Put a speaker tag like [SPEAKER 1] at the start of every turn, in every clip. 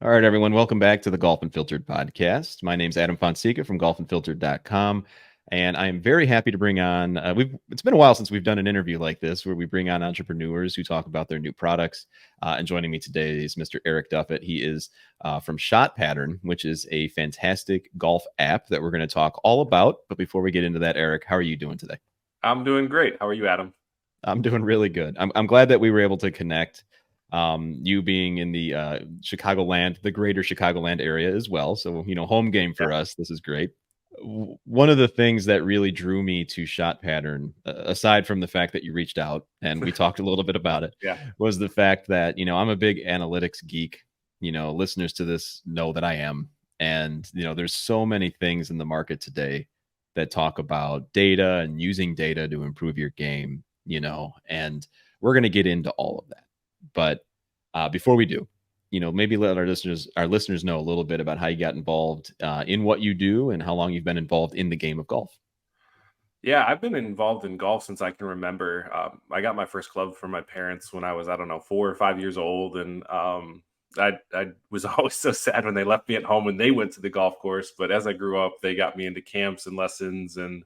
[SPEAKER 1] All right, everyone. Welcome back to the Golf Unfiltered podcast. My name's Adam Fonseca from golfunfiltered.com. And I'm very happy to bring on, it's been a while since we've done an interview like this where we bring on entrepreneurs who talk about their new products. And joining me today is Mr. Eric Duffett. He is from Shot Pattern, which is a fantastic golf app that we're going to talk all about. But before we get into that, Eric, how are you doing today?
[SPEAKER 2] I'm doing great. How are you, Adam?
[SPEAKER 1] I'm doing really good. I'm glad that we were able to connect. You being in the Chicagoland, the greater Chicagoland area as well. So, home game for us. This is great. One of the things that really drew me to Shot Pattern, aside from the fact that you reached out and we talked a little bit about it,
[SPEAKER 2] Yeah.
[SPEAKER 1] was the fact that, I'm a big analytics geek. Listeners to this know that I am. And, there's so many things in the market today that talk about data and using data to improve your game, and we're going to get into all of that. But before we do, maybe let our listeners know a little bit about how you got involved in what you do and how long you've been involved in the game of golf.
[SPEAKER 2] Yeah, I've been involved in golf since I can remember. I got my first club from my parents when I was, I don't know, 4 or 5 years old. And I was always so sad when they left me at home and they went to the golf course. But as I grew up, they got me into camps and lessons and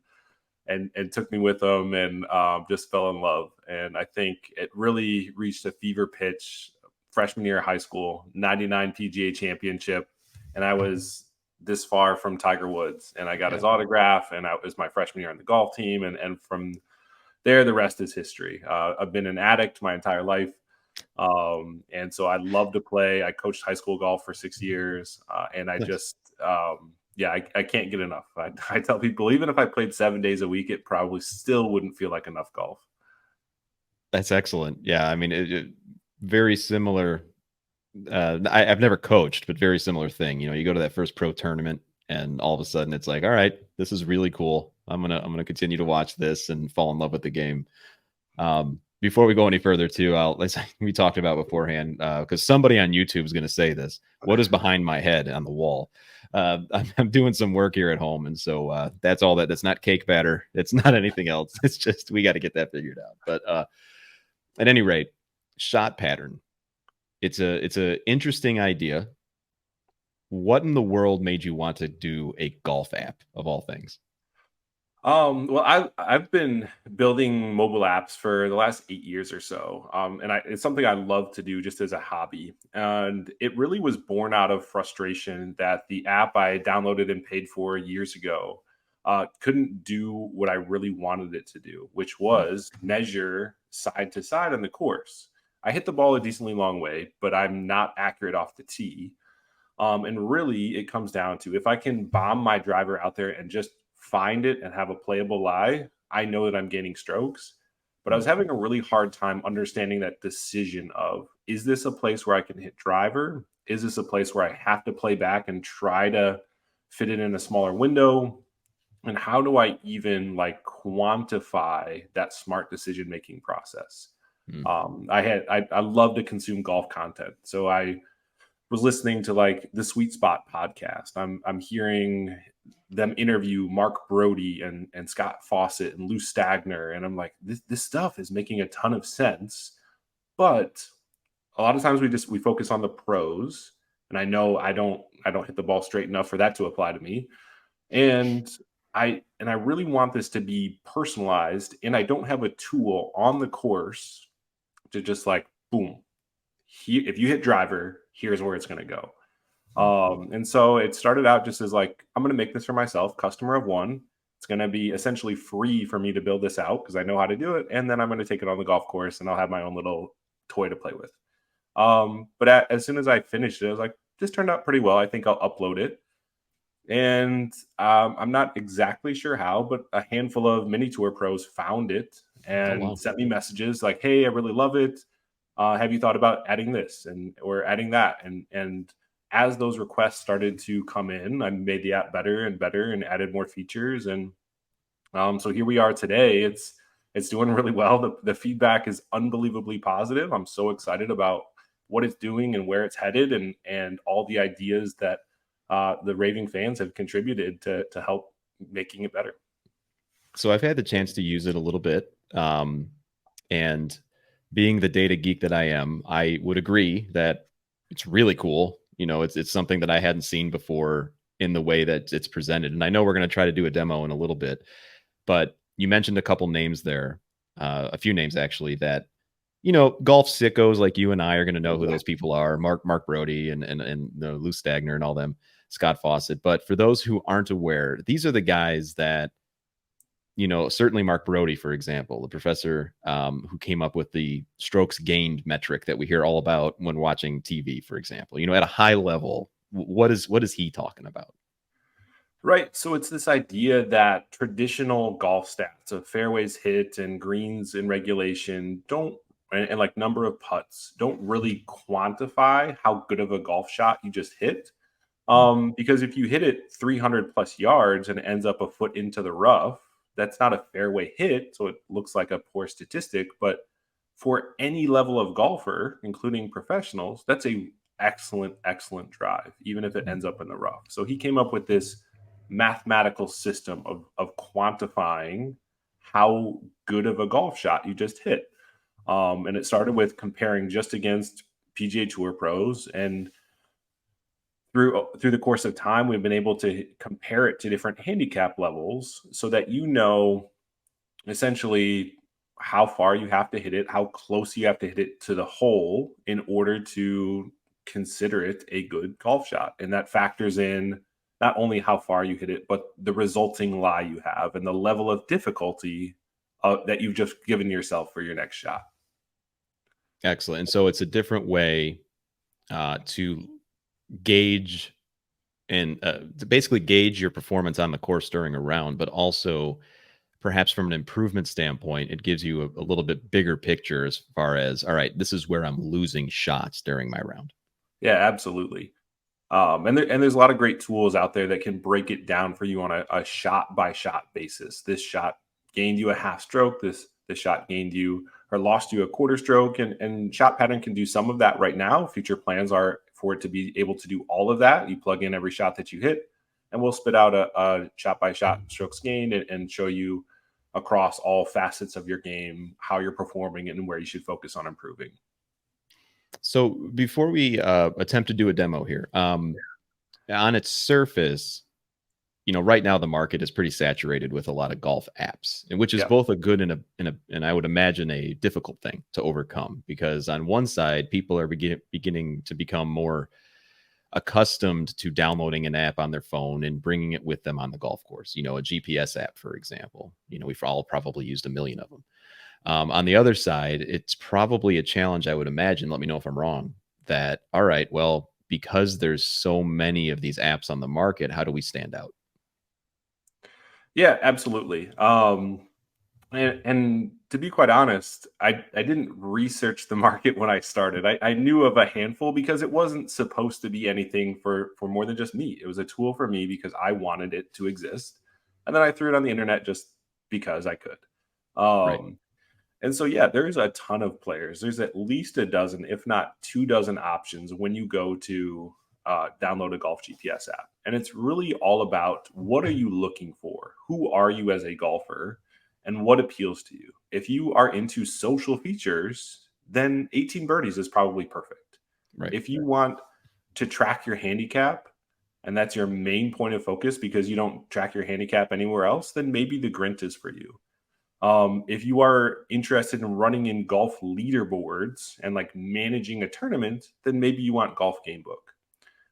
[SPEAKER 2] took me with them and just fell in love. And I think it really reached a fever pitch freshman year of high school, 99 PGA championship. And I was this far from Tiger Woods and I got his autograph and it was my freshman year on the golf team. And from there, the rest is history. I've been an addict my entire life. And so I love to play. I coached high school golf for 6 years. And I just, I can't get enough. I tell people, even if I played 7 days a week, it probably still wouldn't feel like enough golf.
[SPEAKER 1] That's excellent. Yeah. I mean, very similar. I've never coached, but very similar thing. You go to that first pro tournament and all of a sudden it's like, all right, this is really cool. I'm going to continue to watch this and fall in love with the game. Before we go any further too, we talked about beforehand, because somebody on YouTube is going to say this, what is behind my head on the wall? I'm doing some work here at home. And so that's all that's not cake batter. It's not anything else. It's just, we got to get that figured out. But at any rate, Shot Pattern. It's a interesting idea. What in the world made you want to do a golf app of all things?
[SPEAKER 2] Well, I've been building mobile apps for the last 8 years or so, and it's something I love to do just as a hobby. And it really was born out of frustration that the app I downloaded and paid for years ago couldn't do what I really wanted it to do, which was measure side to side on the course. I hit the ball a decently long way, but I'm not accurate off the tee. And really, it comes down to if I can bomb my driver out there and just find it and have a playable lie, I know that I'm gaining strokes. But I was having a really hard time understanding that decision of, is this a place where I can hit driver? Is this a place where I have to play back and try to fit it in a smaller window? And how do I even quantify that smart decision making process? I love to consume golf content. So I was listening to the Sweet Spot podcast. I'm hearing them interview Mark Brody and Scott Fawcett and Lou Stagner. And I'm like, this stuff is making a ton of sense. But a lot of times we focus on the pros. And I know I don't hit the ball straight enough for that to apply to me. And I really want this to be personalized. And I don't have a tool on the course to just boom, if you hit driver, here's where it's going to go. And so it started out just as I'm going to make this for myself, customer of one. It's going to be essentially free for me to build this out because I know how to do it. And then I'm going to take it on the golf course and I'll have my own little toy to play with. But as soon as I finished it, I was like, this turned out pretty well. I think I'll upload it. And I'm not exactly sure how, but a handful of mini tour pros found it and sent me messages like, hey, I really love it. Have you thought about adding this or adding that? And as those requests started to come in, I made the app better and better and added more features. And so here we are today. It's doing really well. The feedback is unbelievably positive. I'm so excited about what it's doing and where it's headed and all the ideas that the raving fans have contributed to help making it better.
[SPEAKER 1] So I've had the chance to use it a little bit. And being the data geek that I am, I would agree that it's really cool. It's something that I hadn't seen before in the way that it's presented. And I know we're going to try to do a demo in a little bit, but you mentioned a couple names there, a few names actually that golf sickos like you and I are going to know who those people are. Mark Brody and Lou Stagner and all them, Scott Fawcett. But for those who aren't aware, these are the guys that certainly Mark Brody, for example, the professor who came up with the strokes gained metric that we hear all about when watching TV, for example. At a high level, what is he talking about?
[SPEAKER 2] Right. So it's this idea that traditional golf stats of fairways hit and greens in regulation don't, and like number of putts, don't really quantify how good of a golf shot you just hit. Because if you hit it 300 plus yards and it ends up a foot into the rough, that's not a fairway hit. So it looks like a poor statistic. But for any level of golfer, including professionals, that's a excellent drive, even if it ends up in the rough. So he came up with this mathematical system of quantifying how good of a golf shot you just hit. And it started with comparing just against PGA Tour pros, and through the course of time, we've been able to compare it to different handicap levels so that essentially how far you have to hit it, how close you have to hit it to the hole in order to consider it a good golf shot. And that factors in not only how far you hit it, but the resulting lie you have and the level of difficulty that you've just given yourself for your next shot.
[SPEAKER 1] Excellent. And so it's a different way to gauge and to basically gauge your performance on the course during a round, but also perhaps from an improvement standpoint, it gives you a little bit bigger picture as far as, all right, this is where I'm losing shots during my round.
[SPEAKER 2] Yeah, absolutely. And there's a lot of great tools out there that can break it down for you on a shot by shot basis. This shot gained you a half stroke. This shot gained you or lost you a quarter stroke. And Shot Pattern can do some of that right now. Future plans are for it to be able to do all of that. You plug in every shot that you hit, and we'll spit out a shot by shot strokes gained and show you across all facets of your game how you're performing and where you should focus on improving.
[SPEAKER 1] So before we attempt to do a demo here, on its surface, right now the market is pretty saturated with a lot of golf apps, and which is
[SPEAKER 2] Yeah.
[SPEAKER 1] both a good and I would imagine a difficult thing to overcome, because on one side, people are beginning to become more accustomed to downloading an app on their phone and bringing it with them on the golf course. A GPS app, for example. We've all probably used a million of them. On the other side, it's probably a challenge, I would imagine. Let me know if I'm wrong. That, all right, well, because there's so many of these apps on the market, how do we stand out?
[SPEAKER 2] Yeah, absolutely. And to be quite honest, I didn't research the market when I started. I knew of a handful because it wasn't supposed to be anything for more than just me. It was a tool for me because I wanted it to exist, and then I threw it on the internet just because I could.
[SPEAKER 1] Right.
[SPEAKER 2] Um, and so, yeah, there's a ton of players. There's at least a dozen, if not 2 dozen options when you go to download a golf GPS app. And it's really all about what are you looking for? Who are you as a golfer? And what appeals to you? If you are into social features, then 18 birdies is probably perfect.
[SPEAKER 1] Right.
[SPEAKER 2] If you want to track your handicap, and that's your main point of focus because you don't track your handicap anywhere else, then maybe the Grint is for you. If you are interested in running in golf leaderboards and like managing a tournament, then maybe you want Golf Gamebook.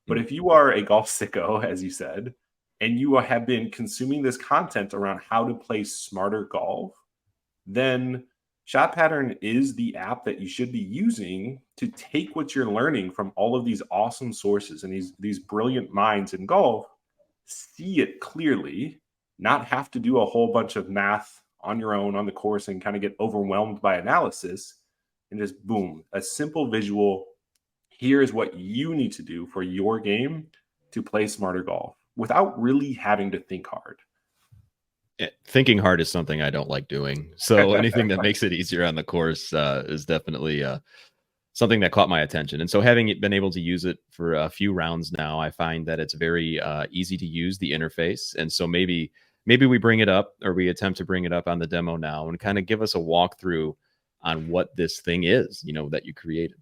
[SPEAKER 2] But
[SPEAKER 1] Mm.
[SPEAKER 2] if you are a golf sicko, as you said, and you have been consuming this content around how to play smarter golf, then Shot Pattern is the app that you should be using to take what you're learning from all of these awesome sources and these brilliant minds in golf, see it clearly, not have to do a whole bunch of math on your own on the course and kind of get overwhelmed by analysis, and just boom, a simple visual. Here is what you need to do for your game to play smarter golf without really having to think hard.
[SPEAKER 1] Thinking hard is something I don't like doing. So anything that makes it easier on the course is definitely something that caught my attention. And so having been able to use it for a few rounds now, I find that it's very easy to use, the interface. And so maybe we bring it up, or we attempt to bring it up on the demo now and kind of give us a walkthrough on what this thing is, that you created.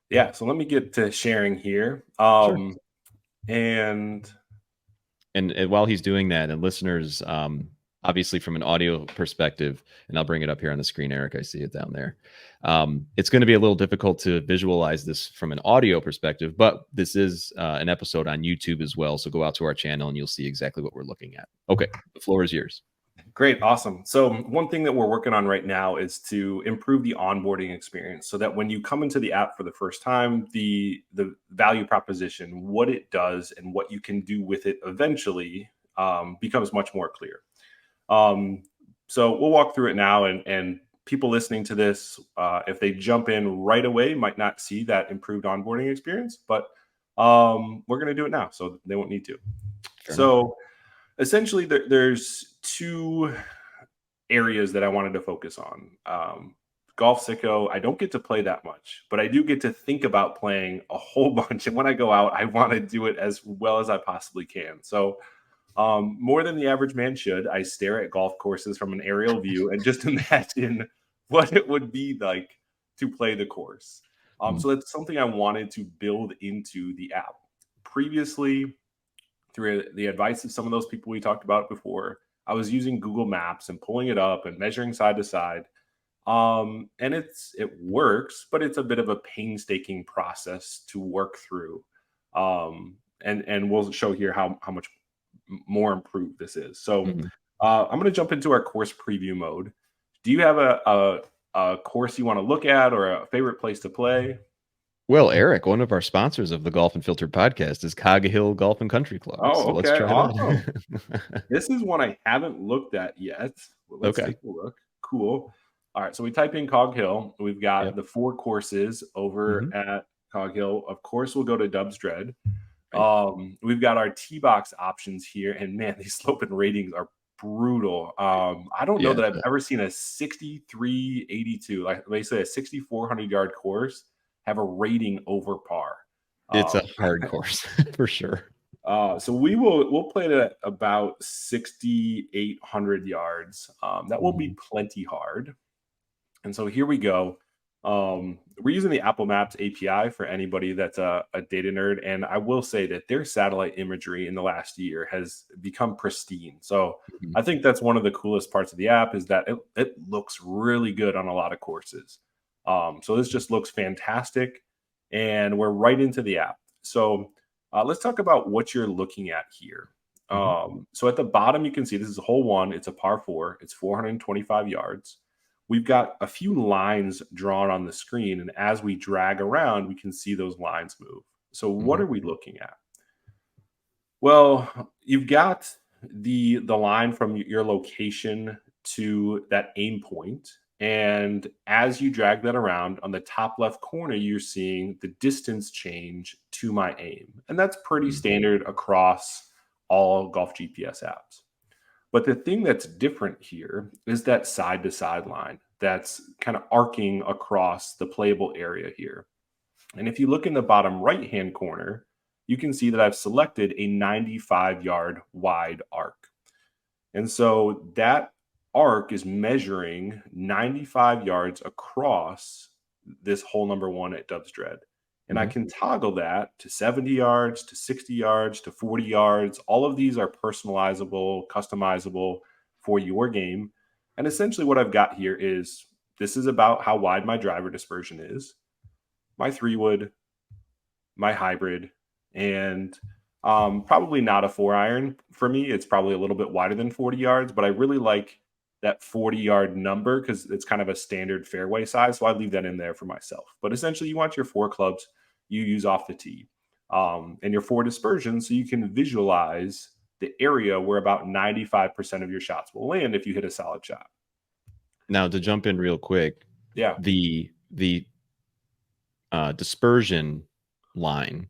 [SPEAKER 2] Yeah, so let me get to sharing here.
[SPEAKER 1] Sure.
[SPEAKER 2] And
[SPEAKER 1] And while he's doing that, and listeners, obviously from an audio perspective, and I'll bring it up here on the screen, Eric, I see it down there. It's going to be a little difficult to visualize this from an audio perspective, but this is an episode on YouTube as well. So go out to our channel and you'll see exactly what we're looking at. Okay, the floor is yours.
[SPEAKER 2] great, awesome. So one thing that we're working on right now is to improve the onboarding experience so that when you come into the app for the first time, the value proposition, what it does and what you can do with it eventually becomes much more clear. Um, so we'll walk through it now, and people listening to this, if they jump in right away, might not see that improved onboarding experience, but we're going to do it now, so they won't need to.
[SPEAKER 1] Fair enough.
[SPEAKER 2] So essentially, there's two areas that I wanted to focus on. Golf Sicko, I don't get to play that much, but I do get to think about playing a whole bunch. And when I go out, I want to do it as well as I possibly can. So more than the average man should, I stare at golf courses from an aerial view and just imagine what it would be like to play the course.
[SPEAKER 1] Mhm.
[SPEAKER 2] So that's something I wanted to build into the app. Previously, through the advice of some of those people we talked about before, I was using Google Maps and pulling it up and measuring side to side. And it works, but it's a bit of a painstaking process to work through. And we'll show here how much more improved this is. So
[SPEAKER 1] Mhm.
[SPEAKER 2] I'm going to jump into our course preview mode. Do you have a course you want to look at or a favorite place to play?
[SPEAKER 1] Well, Eric, one of our sponsors of the Golf and Filtered podcast is Cog Hill Golf and Country Club.
[SPEAKER 2] Oh,
[SPEAKER 1] So let's
[SPEAKER 2] okay,
[SPEAKER 1] try
[SPEAKER 2] awesome.
[SPEAKER 1] that.
[SPEAKER 2] This is one I haven't looked at yet. Well, let's
[SPEAKER 1] Okay.
[SPEAKER 2] take a look. Cool. All right, so we type in Cog Hill. We've got
[SPEAKER 1] Yep.
[SPEAKER 2] the 4 courses over
[SPEAKER 1] Hmm.
[SPEAKER 2] at Cog Hill. Of course, we'll go to Dub's Dread.
[SPEAKER 1] Right.
[SPEAKER 2] We've got our T box options here, and man, these slope and ratings are brutal. I don't know
[SPEAKER 1] Yeah.
[SPEAKER 2] that I've ever seen a 6382, like they say, a 6,400 yard course have a rating over par.
[SPEAKER 1] It's a
[SPEAKER 2] Um,
[SPEAKER 1] hard course for sure.
[SPEAKER 2] so we'll play it at about 6,800 yards. That will be
[SPEAKER 1] Mhm.
[SPEAKER 2] plenty hard. And so here we go. We're using the Apple Maps API for anybody that's a data nerd. And I will say that their satellite imagery in the last year has become pristine. So
[SPEAKER 1] Mhm.
[SPEAKER 2] I think that's one of the coolest parts of the app is that it looks really good on a lot of courses. So this just looks fantastic. And we're right into the app. So let's talk about what you're looking at here.
[SPEAKER 1] Mhm.
[SPEAKER 2] So at the bottom, you can see this is a hole one. It's a par four. It's 425 yards. We've got a few lines drawn on the screen, and as we drag around, we can see those lines move. So what
[SPEAKER 1] Mhm.
[SPEAKER 2] are we looking at? Well, you've got the line from your location to that aim point, and as you drag that around on the top left corner, you're seeing the distance change to my aim, and that's pretty
[SPEAKER 1] Mhm.
[SPEAKER 2] standard across all golf GPS apps. But the thing that's different here is that side to side line that's kind of arcing across the playable area here. And if you look in the bottom right hand corner, you can see that I've selected a 95-yard wide arc. And so that arc is measuring 95 yards across this hole number one at Dub's Dread. And I
[SPEAKER 1] Mhm.
[SPEAKER 2] can toggle that to 70 yards, to 60 yards, to 40 yards. All of these are personalizable, customizable for your game. And essentially, what I've got here is this is about how wide my driver dispersion is, my 3 wood, my hybrid, and probably not a 4 iron for me. It's probably a little bit wider than 40 yards, but I really like that 40-yard number because it's kind of a standard fairway size. So I leave that in there for myself. But essentially, you want your 4 clubs you use off the tee and your 4 dispersion so you can visualize the area where about 95% of your shots will land if you hit a solid shot.
[SPEAKER 1] Now to jump in real quick,
[SPEAKER 2] Yeah.
[SPEAKER 1] the dispersion line,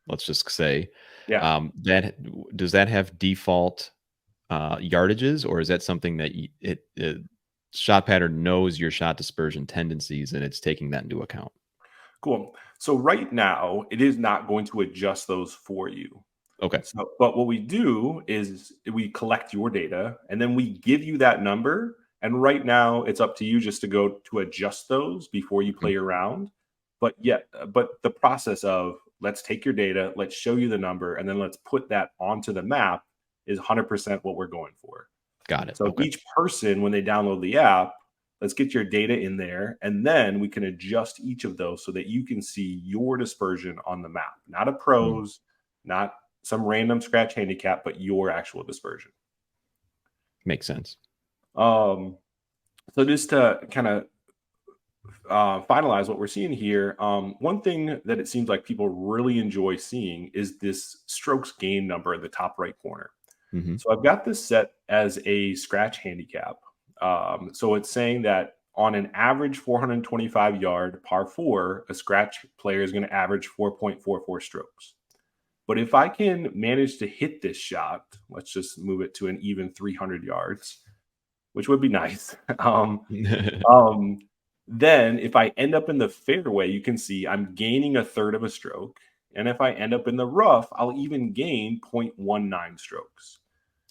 [SPEAKER 1] let's just say,
[SPEAKER 2] Yeah.
[SPEAKER 1] that does that have default yardages, or is that something that it shot pattern knows your shot dispersion tendencies and it's taking that into account?
[SPEAKER 2] Cool. So right now, it is not going to adjust those for you.
[SPEAKER 1] Okay.
[SPEAKER 2] So, but what we do is we collect your data and then we give you that number. And right now, it's up to you just to go to adjust those before you
[SPEAKER 1] Mhm.
[SPEAKER 2] play around. but the process of let's take your data, let's show you the number, and then let's put that onto the map is 100% what we're going for.
[SPEAKER 1] Got it.
[SPEAKER 2] So
[SPEAKER 1] Okay.
[SPEAKER 2] each person, when they download the app, let's get your data in there, and then we can adjust each of those so that you can see your dispersion on the map, not a
[SPEAKER 1] Mm,
[SPEAKER 2] pros, not some random scratch handicap, but your actual dispersion.
[SPEAKER 1] makes sense.
[SPEAKER 2] Um, so just to kind of finalize what we're seeing here, one thing that it seems like people really enjoy seeing is this strokes gain number in the top right corner.
[SPEAKER 1] Hmm.
[SPEAKER 2] So I've got this set as a scratch handicap. So it's saying that on an average 425 yard par four, a scratch player is going to average 4.44 strokes. But if I can manage to hit this shot, let's just move it to an even 300 yards, which would be nice. Um, then if I end up in the fairway, you can see I'm gaining a third of a stroke. And if I end up in the rough, I'll even gain 0.19 strokes,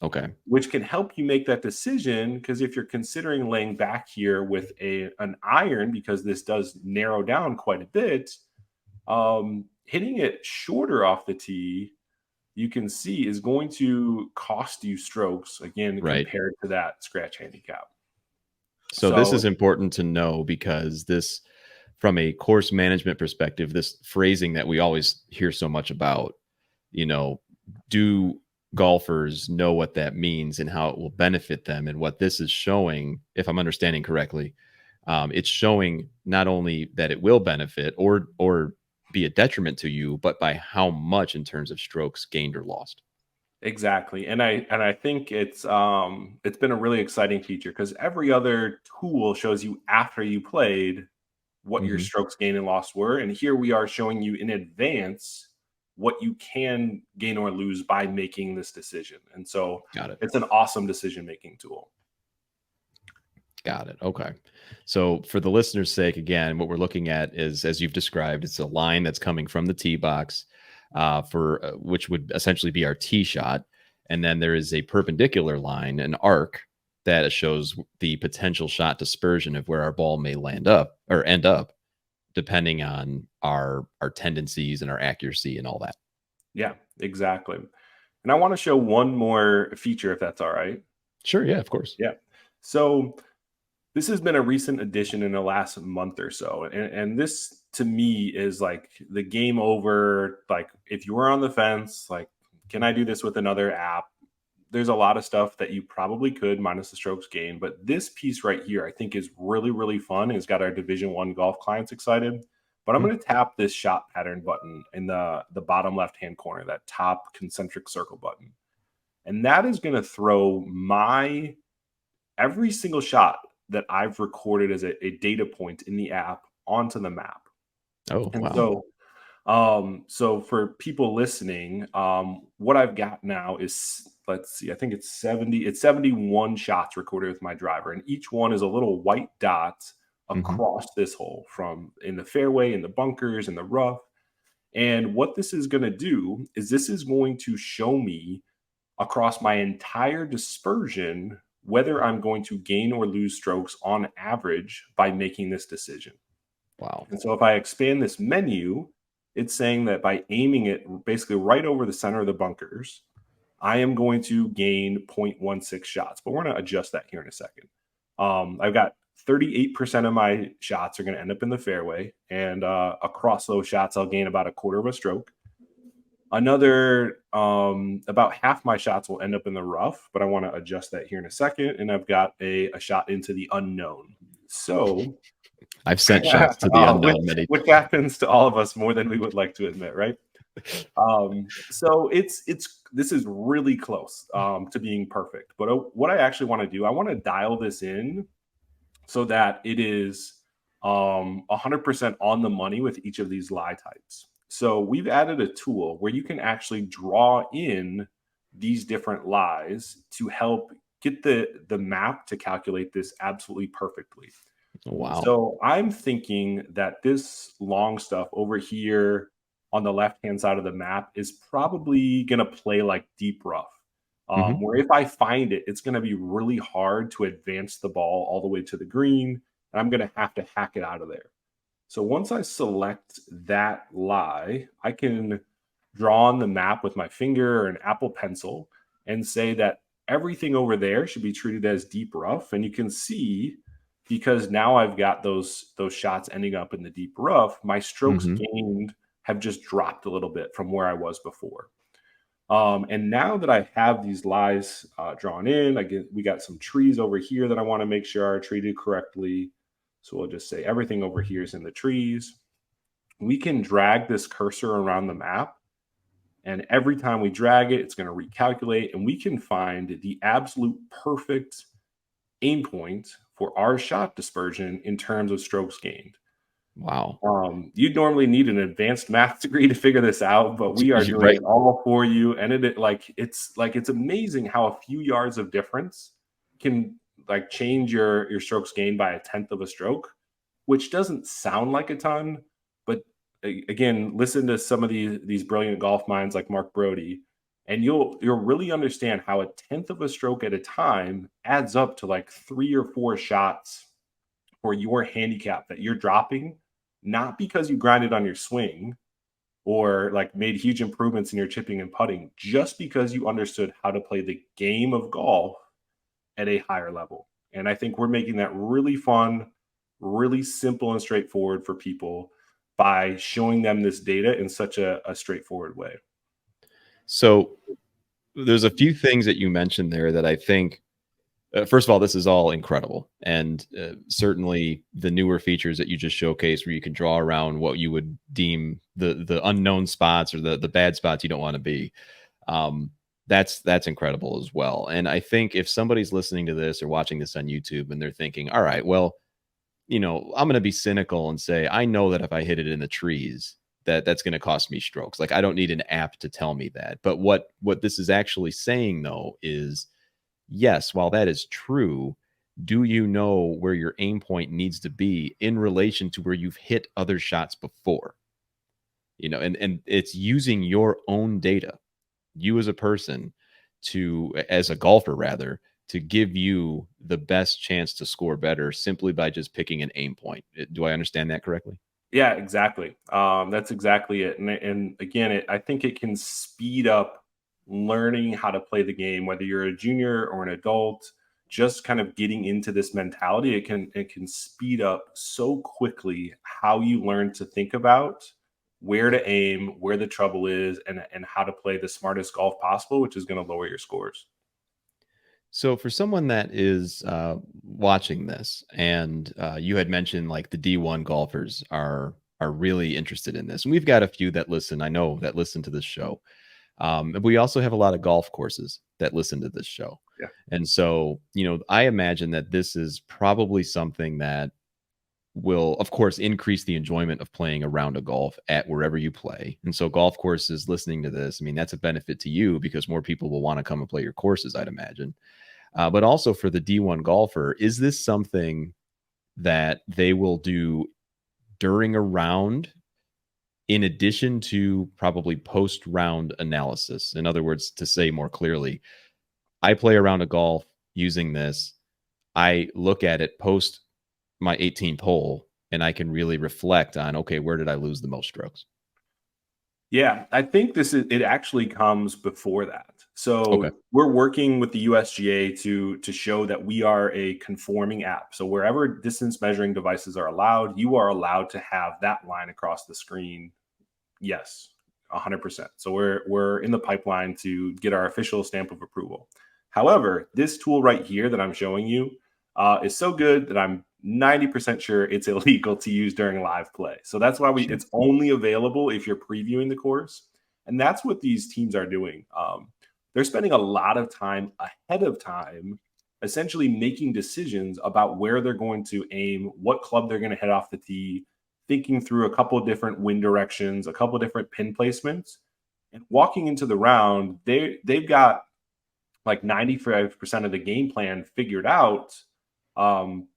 [SPEAKER 1] Okay.
[SPEAKER 2] which can help you make that decision. Because if you're considering laying back here with an iron, because this does narrow down quite a bit, hitting it shorter off the tee, you can see is going to cost you strokes again
[SPEAKER 1] Right.
[SPEAKER 2] compared to that scratch handicap.
[SPEAKER 1] So this
[SPEAKER 2] So
[SPEAKER 1] is important to know because this, from a course management perspective, this phrasing that we always hear so much about, you know, do golfers know what that means and how it will benefit them? And what this is showing, if I'm understanding correctly, it's showing not only that it will benefit or be a detriment to you, but by how much in terms of strokes gained or lost.
[SPEAKER 2] exactly. And I think it's been a really exciting feature because every other tool shows you after you played what your
[SPEAKER 1] Hmm.
[SPEAKER 2] strokes gain and loss were. And here we are showing you in advance what you can gain or lose by making this decision. And so
[SPEAKER 1] Got it.
[SPEAKER 2] it's an awesome decision making tool.
[SPEAKER 1] Got it. Okay. So, for the listener's sake, again, what we're looking at is, as you've described, it's a line that's coming from the tee box, for which would essentially be our tee shot, and then there is a perpendicular line, an arc that shows the potential shot dispersion of where our ball may land up or end up, depending on our tendencies and our accuracy and all that.
[SPEAKER 2] Yeah, exactly. And I want to show one more feature if that's all right.
[SPEAKER 1] Sure. Yeah. Of course.
[SPEAKER 2] Yeah. So this has been a recent addition in the last month or so. And this to me is like the game over. Like, if you were on the fence, like, can I do this with another app? There's a lot of stuff that you probably could minus the strokes gain. But this piece right here, I think is really, really fun. It's got our Division 1 golf clients excited. But I'm
[SPEAKER 1] Hmm.
[SPEAKER 2] going to tap this shot pattern button in the bottom left hand corner, that top concentric circle button. And that is going to throw my every single shot that I've recorded as a data point in the app onto the map.
[SPEAKER 1] Oh,
[SPEAKER 2] And
[SPEAKER 1] wow.
[SPEAKER 2] so for people listening, what I've got now is, let's see, I think it's 71 shots recorded with my driver, and each one is a little white dot
[SPEAKER 1] Hmm.
[SPEAKER 2] across this hole from in the fairway, in the bunkers, in the rough. And what this is going to do is this is going to show me across my entire dispersion whether I'm going to gain or lose strokes on average by making this decision.
[SPEAKER 1] Wow.
[SPEAKER 2] And so if I expand this menu, it's saying that by aiming it basically right over the center of the bunkers, I am going to gain 0.16 shots. But we're going to adjust that here in a second. I've got 38% of my shots are going to end up in the fairway. And across those shots, I'll gain about a quarter of a stroke. Another about half my shots will end up in the rough, but I want to adjust that here in a second. And I've got a shot into the unknown. So,
[SPEAKER 1] I've sent shots to the
[SPEAKER 2] which
[SPEAKER 1] unknown many
[SPEAKER 2] which happens to all of us more than we would like to admit, right? So it's this is really close to being perfect. But what I actually want to do, I want to dial this in so that it is 100% on the money with each of these lie types. So we've added a tool where you can actually draw in these different lies to help get the map to calculate this absolutely perfectly.
[SPEAKER 1] Wow.
[SPEAKER 2] So I'm thinking that this long stuff over here on the left hand side of the map is probably going to play like deep rough.
[SPEAKER 1] Hmm.
[SPEAKER 2] Where if I find it, it's going to be really hard to advance the ball all the way to the green, and I'm going to have to hack it out of there. So once I select that lie, I can draw on the map with my finger or an Apple Pencil and say that everything over there should be treated as deep rough. And you can see, because now I've got those shots ending up in the deep rough, my strokes
[SPEAKER 1] Hmm.
[SPEAKER 2] gained have just dropped a little bit from where I was before. And now that I have these lies drawn in, we got some trees over here that I want to make sure are treated correctly. So we'll just say everything over here is in the trees. We can drag this cursor around the map, and every time we drag it, it's going to recalculate, and we can find the absolute perfect aim point for our shot dispersion in terms of strokes gained.
[SPEAKER 1] Wow.
[SPEAKER 2] You'd normally need an advanced math degree to figure this out, but we are
[SPEAKER 1] You're
[SPEAKER 2] doing
[SPEAKER 1] right.
[SPEAKER 2] it all for you. And it's amazing how a few yards of difference can like change your strokes gained by a tenth of a stroke, which doesn't sound like a ton, but again, listen to some of these brilliant golf minds like Mark Brody, and you'll really understand how a tenth of a stroke at a time adds up to like 3 or 4 shots for your handicap that you're dropping, not because you grinded on your swing or like made huge improvements in your chipping and putting, just because you understood how to play the game of golf at a higher level. And I think we're making that really fun, really simple and straightforward for people by showing them this data in such a straightforward way.
[SPEAKER 1] So there's a few things that you mentioned there that I think, first of all, this is all incredible. And certainly the newer features that you just showcased where you can draw around what you would deem the unknown spots or the bad spots you don't want to be. Um, that's incredible as well. And I think if somebody's listening to this or watching this on YouTube and they're thinking, all right, well, I'm going to be cynical and say, I know that if I hit it in the trees, that's going to cost me strokes. Like I don't need an app to tell me that. But what this is actually saying though is, yes, while that is true, do you know where your aim point needs to be in relation to where you've hit other shots before? And it's using your own data, you as a person, as a golfer rather, to give you the best chance to score better simply by just picking an aim point. Do I understand that correctly?
[SPEAKER 2] Yeah, exactly. That's exactly it. And again, I think it can speed up learning how to play the game, whether you're a junior or an adult. Just kind of getting into this mentality, it can speed up so quickly how you learn to think about where to aim, where the trouble is, and how to play the smartest golf possible, which is going to lower your scores.
[SPEAKER 1] So for someone that is watching this, and you had mentioned like the D1 golfers are really interested in this, and we've got a few that listen. I know that listen to this show. And we also have a lot of golf courses that listen to this show,
[SPEAKER 2] Yeah.
[SPEAKER 1] and so I imagine that this is probably something that will, of course, increase the enjoyment of playing a round of golf at wherever you play. And so golf courses listening to this, I mean, that's a benefit to you because more people will want to come and play your courses, I'd imagine. But also for the D1 golfer, is this something that they will do during a round in addition to probably post round analysis? In other words, to say more clearly, I play a round of golf using this. I look at it post my 18th hole and I can really reflect on, okay, where did I lose the most strokes?
[SPEAKER 2] Yeah, I think it actually comes before that.
[SPEAKER 1] Okay.
[SPEAKER 2] So we're working with the USGA to show that we are a conforming app. So wherever distance measuring devices are allowed, you are allowed to have that line across the screen. Yes, 100%. So we're in the pipeline to get our official stamp of approval. However, this tool right here that I'm showing you is so good that I'm 90% sure it's illegal to use during live play. So that's why
[SPEAKER 1] Sure.
[SPEAKER 2] it's only available if you're previewing the course. And that's what these teams are doing. They're spending a lot of time ahead of time, essentially making decisions about where they're going to aim, what club they're going to head off the tee, thinking through a couple of different wind directions, a couple of different pin placements, and walking into the round, they've got like 95% of the game plan figured out,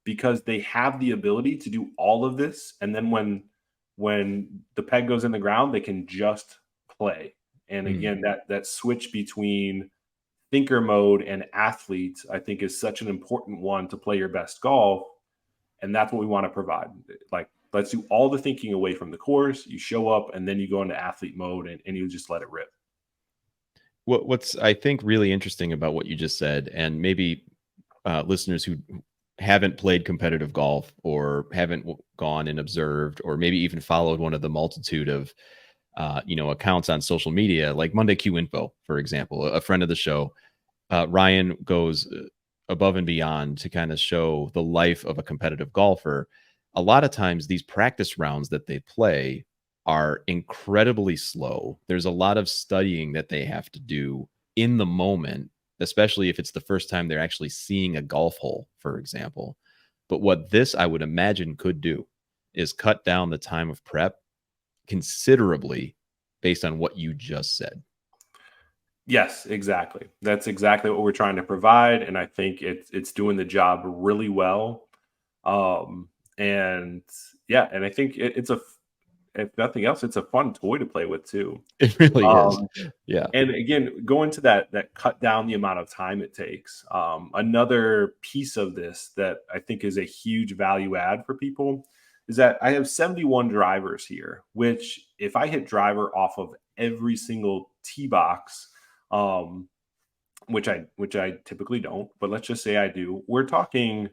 [SPEAKER 2] because they have the ability to do all of this. And then when the peg goes in the ground, they can just play. And
[SPEAKER 1] Mm.
[SPEAKER 2] again, that switch between thinker mode and athlete, I think, is such an important one to play your best golf. And that's what we want to provide. Like Let's do all the thinking away from the course. You show up, and then you go into athlete mode, and you just let it rip.
[SPEAKER 1] What's I think really interesting about what you just said, and maybe listeners who haven't played competitive golf or haven't gone and observed, or maybe even followed one of the multitude of accounts on social media, like Monday Q Info, for example, a friend of the show, Ryan goes above and beyond to kind of show the life of a competitive golfer. A lot of times, these practice rounds that they play are incredibly slow. There's a lot of studying that they have to do in the moment, especially if it's the first time they're actually seeing a golf hole, for example. But what this, I would imagine, could do is cut down the time of prep considerably based on what you just said.
[SPEAKER 2] Yes, exactly. That's exactly what we're trying to provide, and I think it's doing the job really well. And yeah, and I think it's if nothing else, it's a fun toy to play with too.
[SPEAKER 1] It really is.
[SPEAKER 2] Um,
[SPEAKER 1] Yeah.
[SPEAKER 2] and again, going to that cut down the amount of time it takes. Another piece of this that I think is a huge value add for people is that I have 71 drivers here, which if I hit driver off of every single tee box, um, which I typically don't, but let's just say I do, we're talking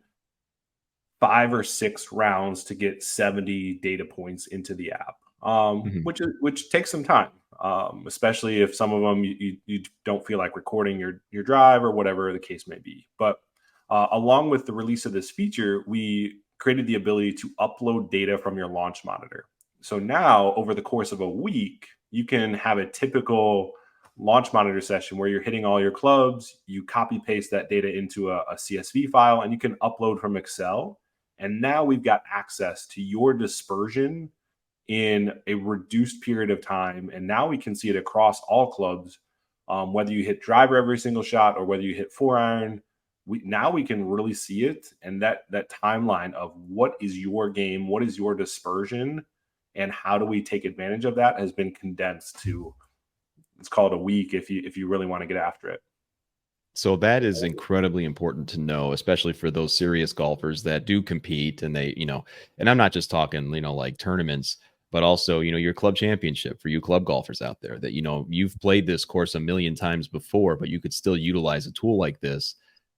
[SPEAKER 2] 5 or 6 rounds to get 70 data points into the app,
[SPEAKER 1] Mhm.
[SPEAKER 2] which takes some time, especially if some of them you don't feel like recording your drive or whatever the case may be. But along with the release of this feature, we created the ability to upload data from your launch monitor. So now, over the course of a week, you can have a typical launch monitor session where you're hitting all your clubs, you copy paste that data into a CSV file, and you can upload from Excel. And now we've got access to your dispersion in a reduced period of time. And now we can see it across all clubs, whether you hit driver every single shot or whether you hit 4-iron. Now we can really see it. And that timeline of what is your game, what is your dispersion, and how do we take advantage of that has been condensed to, it's called a week if you really want to get after it.
[SPEAKER 1] So that is incredibly important to know, especially for those serious golfers that do compete and and I'm not just talking, like tournaments, but also, your club championship for you club golfers out there that, you've played this course a million times before, but you could still utilize a tool like this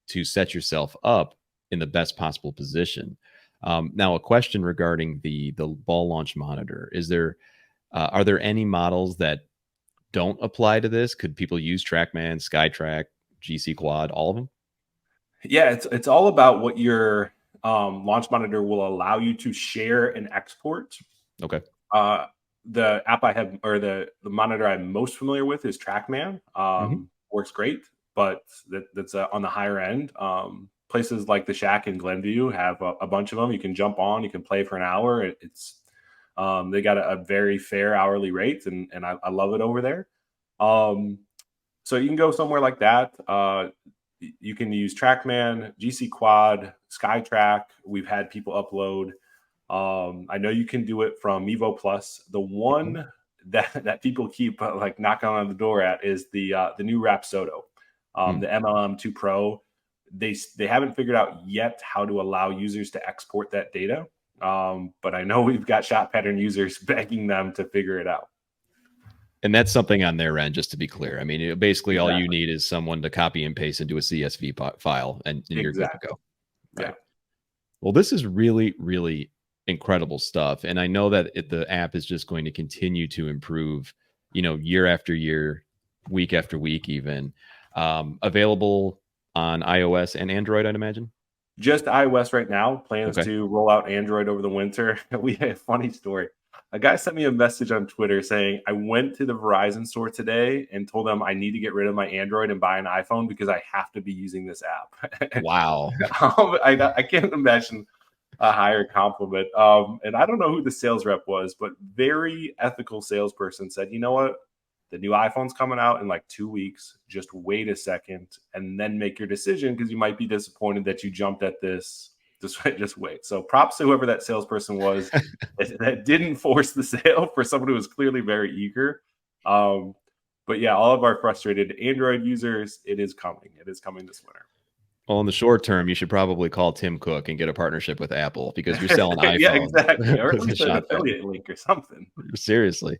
[SPEAKER 1] to set yourself up in the best possible position. Now, a question regarding the ball launch monitor: are there any models that don't apply to this? Could people use TrackMan, SkyTrack, GC Quad, all of them?
[SPEAKER 2] Yeah, it's all about what your launch monitor will allow you to share and export.
[SPEAKER 1] Okay.
[SPEAKER 2] Uh, the app I have, or the monitor I'm most familiar with, is TrackMan.
[SPEAKER 1] Hmm.
[SPEAKER 2] Works great, but that's on the higher end. Places like the Shack in Glenview have a bunch of them. You can jump on, you can play for an hour. They got a very fair hourly rate, and I love it over there. Um, so you can go somewhere like that. You can use TrackMan, GC Quad, SkyTrack. We've had people upload. I know you can do it from Mevo Plus. The
[SPEAKER 1] Hmm.
[SPEAKER 2] one that people keep like knocking on the door at is the new Rapsodo,
[SPEAKER 1] Hmm.
[SPEAKER 2] the MLM2 Pro. They haven't figured out yet how to allow users to export that data. But I know we've got shot pattern users begging them to figure it out.
[SPEAKER 1] And that's something on their end, just to be clear. I mean, basically all you
[SPEAKER 2] Exactly.
[SPEAKER 1] need is someone to copy and paste into a CSV file, and you're good to
[SPEAKER 2] Exactly.
[SPEAKER 1] go.
[SPEAKER 2] Yeah.
[SPEAKER 1] Right. Well, this is really, really incredible stuff. And I know that the app is just going to continue to improve, year after year, week after week, even. Available on iOS and Android, I'd imagine.
[SPEAKER 2] Just iOS right now. Plans
[SPEAKER 1] Okay.
[SPEAKER 2] to roll out Android over the winter. We had a funny story. A guy sent me a message on Twitter saying, I went to the Verizon store today and told them I need to get rid of my Android and buy an iPhone because I have to be using this app.
[SPEAKER 1] Wow.
[SPEAKER 2] I can't imagine a higher compliment. And I don't know who the sales rep was, but very ethical salesperson said, you know what? The new iPhone's coming out in like 2 weeks. Just wait a second and then make your decision because you might be disappointed that you jumped at this. Just wait. So props to whoever that salesperson was that didn't force the sale for someone who was clearly very eager. But yeah, all of our frustrated Android users, it is coming. It is coming this winter.
[SPEAKER 1] Well, in the short term, you should probably call Tim Cook and get a partnership with Apple because you're selling
[SPEAKER 2] Yeah,
[SPEAKER 1] iPhones
[SPEAKER 2] exactly, or at
[SPEAKER 1] with a
[SPEAKER 2] least an
[SPEAKER 1] shot pattern.
[SPEAKER 2] affiliate link or something.
[SPEAKER 1] Seriously.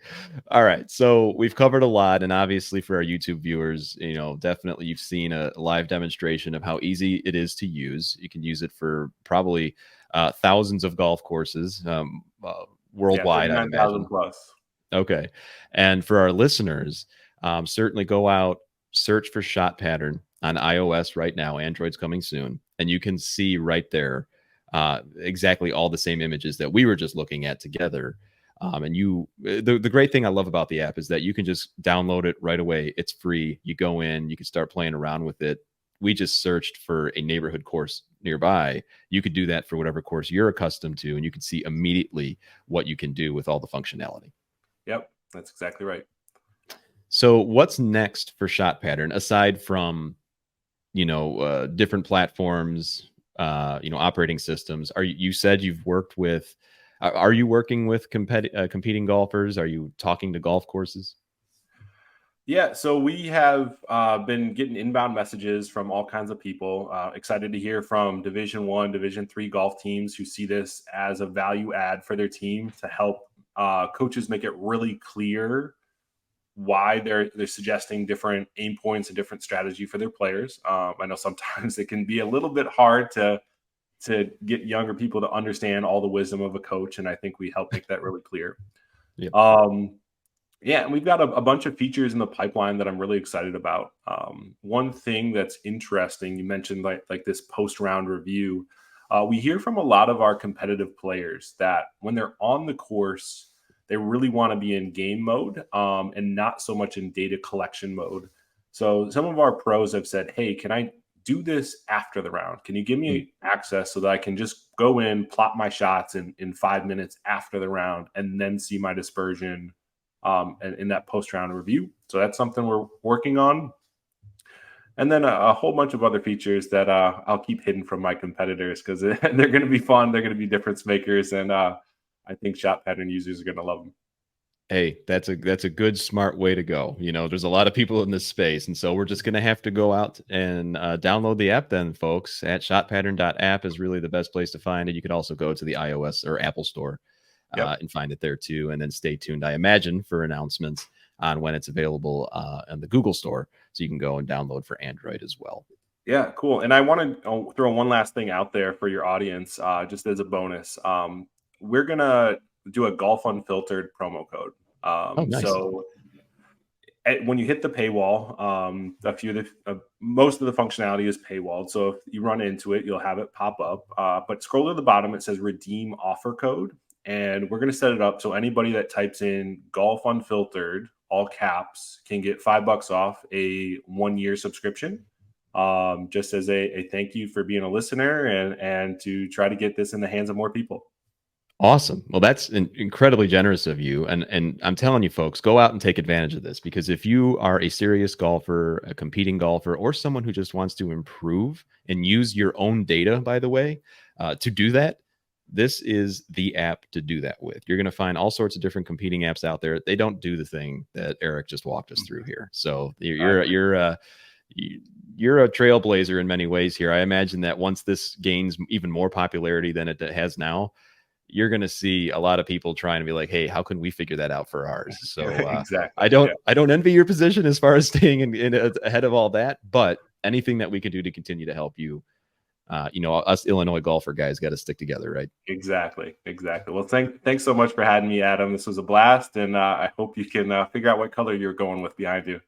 [SPEAKER 1] All right. So we've covered a lot. And obviously, for our YouTube viewers, definitely you've seen a live demonstration of how easy it is to use. You can use it for probably thousands of golf courses
[SPEAKER 2] Yeah,
[SPEAKER 1] worldwide, I'd
[SPEAKER 2] 39,000
[SPEAKER 1] imagine.
[SPEAKER 2] plus.
[SPEAKER 1] Okay. And for our listeners, certainly go out, search for shot pattern on iOS right now. Android's coming soon. And you can see right there exactly all the same images that we were just looking at together. The great thing I love about the app is that you can just download it right away. It's free. You go in, you can start playing around with it. We just searched for a neighborhood course nearby. You could do that for whatever course you're accustomed to, and you can see immediately what you can do with all the functionality.
[SPEAKER 2] Yep, that's exactly right.
[SPEAKER 1] So what's next for shot pattern aside from, different platforms, operating systems? You said you've worked with, are you working with competing golfers? Are you talking to golf courses?
[SPEAKER 2] Yeah, so we have been getting inbound messages from all kinds of people. Excited to hear from Division 1, Division 3 golf teams who see this as a value add for their team to help coaches make it really clear why they're suggesting different aim points and different strategy for their players. I know sometimes it can be a little bit hard to get younger people to understand all the wisdom of a coach, and I think we help make that really clear.
[SPEAKER 1] Yep.
[SPEAKER 2] Yeah, and we've got a bunch of features in the pipeline that I'm really excited about. One thing that's interesting, you mentioned like this post round review. We hear from a lot of our competitive players that when they're on the course, they really want to be in game mode and not so much in data collection mode. So some of our pros have said, "Hey, can I do this after the round? Can you give me access so that I can just go in, plot my shots in 5 minutes after the round, and then see my dispersion?" And in that post-round review. So that's something we're working on. And then a whole bunch of other features that I'll keep hidden from my competitors because they're going to be fun. They're going to be difference makers. And I think shot pattern users are going to love them.
[SPEAKER 1] Hey, that's a good, smart way to go. There's a lot of people in this space, and so we're just going to have to go out and download the app then, folks. At shotpattern.app is really the best place to find it. You could also go to the iOS or Apple store and find it there too. And then stay tuned, I imagine, for announcements on when it's available in the Google store, so you can go and download for Android as well.
[SPEAKER 2] Yeah, cool. And I want to throw one last thing out there for your audience, just as a bonus. We're gonna do a Golf Unfiltered promo code.
[SPEAKER 1] Oh, nice.
[SPEAKER 2] So when you hit the paywall, most of the functionality is paywalled. So if you run into it, you'll have it pop up. But scroll to the bottom, it says redeem offer code. And we're going to set it up so anybody that types in Golf Unfiltered, all caps, can get $5 off a 1-year subscription. Just as a thank you for being a listener and to try to get this in the hands of more people.
[SPEAKER 1] Awesome. Well, that's incredibly generous of you. And I'm telling you, folks, go out and take advantage of this, because if you are a serious golfer, a competing golfer, or someone who just wants to improve and use your own data, by the way, to do that, this is the app to do that with. You're going to find all sorts of different competing apps out there. They don't do the thing that Eric just walked us through here. So you're a trailblazer in many ways here. I imagine that once this gains even more popularity than it has now, you're going to see a lot of people trying to be like, "Hey, how can we figure that out for ours?" So
[SPEAKER 2] exactly.
[SPEAKER 1] I don't envy your position as far as staying ahead of all that, but anything that we can do to continue to help you, us Illinois golfer guys got to stick together, right?
[SPEAKER 2] Exactly. Well, thanks so much for having me, Adam. This was a blast, and I hope you can figure out what color you're going with behind you.